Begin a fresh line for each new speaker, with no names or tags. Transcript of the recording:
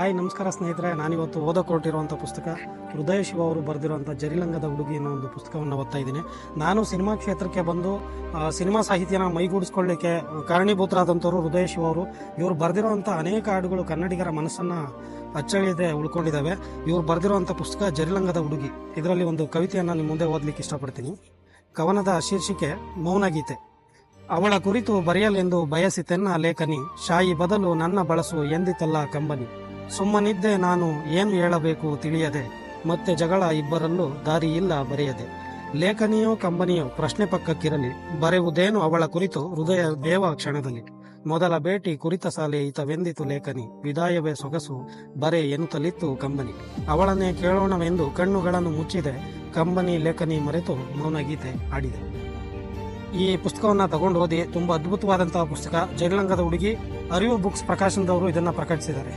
Hi ನಮಸ್ಕಾರ ಸ್ನೇಹಿತರೆ, ನಾನಿವತ್ತು ಓದಕ್ಕೆ ಹೊರಟಿರುವಂಥ ಪುಸ್ತಕ ಹೃದಯ ಶಿವ ಅವರು ಬರೆದಿರುವಂಥ ಜರಿಲಂಗದ ಹುಡುಗಿ ಅನ್ನೋ ಒಂದು ಪುಸ್ತಕವನ್ನು ಓದ್ತಾ ಇದ್ದೀನಿ. ನಾನು ಸಿನಿಮಾ ಕ್ಷೇತ್ರಕ್ಕೆ ಬಂದು ಸಿನಿಮಾ ಸಾಹಿತ್ಯನ ಮೈಗೂಡಿಸ್ಕೊಳ್ಳಿಕ್ಕೆ ಕಾರಣೀಭೂತರಾದಂಥವ್ರು ಹೃದಯ ಶಿವ ಅವರು. ಇವರು ಬರೆದಿರುವಂಥ ಅನೇಕ ಹಾಡುಗಳು ಕನ್ನಡಿಗರ ಮನಸ್ಸನ್ನು ಅಚ್ಚಳಿಯದೆ ಉಳ್ಕೊಂಡಿದ್ದಾವೆ. ಇವರು ಬರೆದಿರುವಂಥ ಪುಸ್ತಕ ಜರಿಲಂಗದ ಹುಡುಗಿ. ಇದರಲ್ಲಿ ಒಂದು ಕವಿತೆಯನ್ನು ನಿಮ್ಮ ಮುಂದೆ ಓದಲಿಕ್ಕೆ ಇಷ್ಟಪಡ್ತೀನಿ. ಕವನದ ಶೀರ್ಷಿಕೆ ಮೌನಗೀತೆ. ಅವಳ ಕುರಿತು ಬರೆಯಲೆಂದು ಬಯಸಿತೆನ್ನ ಲೇಖನಿ, ಶಾಯಿ ಬದಲು ನನ್ನ ಬಳಸು ಎಂದಿತಲ್ಲ ಕಂಬನಿ. ಸುಮ್ಮನಿದ್ದೆ ನಾನು ಏನು ಹೇಳಬೇಕು ತಿಳಿಯದೆ, ಮತ್ತೆ ಜಗಳ ಇಬ್ಬರಲ್ಲೂ ದಾರಿ ಇಲ್ಲ ಬರೆಯದೆ. ಲೇಖನಿಯೋ ಕಂಬನಿಯೋ ಪ್ರಶ್ನೆ ಪಕ್ಕಕ್ಕಿರಲಿ, ಬರೆಯುವುದೇನು ಅವಳ ಕುರಿತು ಹೃದಯ ದೇವ ಕ್ಷಣದಲ್ಲಿ. ಮೊದಲ ಭೇಟಿ ಕುರಿತ ಸಾಲೆ ಈತವೆಂದಿತು ಲೇಖನಿ, ವಿದಾಯವೇ ಸೊಗಸು ಬರೆ ಎನ್ನುತ್ತಲಿತ್ತು ಕಂಬನಿ. ಅವಳನ್ನೇ ಕೇಳೋಣವೆಂದು ಕಣ್ಣುಗಳನ್ನು ಮುಚ್ಚಿದೆ, ಕಂಬನಿ ಲೇಖನಿ ಮರೆತು ಮೌನಗೀತೆ ಹಾಡಿದೆ. ಈ ಪುಸ್ತಕವನ್ನು ತಗೊಂಡು ಓದಿ. ತುಂಬಾ ಅದ್ಭುತವಾದಂತಹ ಪುಸ್ತಕ. ಜರಿಲಂಗದ ಹುಡುಗಿ. ಅರಿವು ಬುಕ್ಸ್ ಪ್ರಕಾಶನದವರು ಇದನ್ನ ಪ್ರಕಟಿಸಿದ್ದಾರೆ.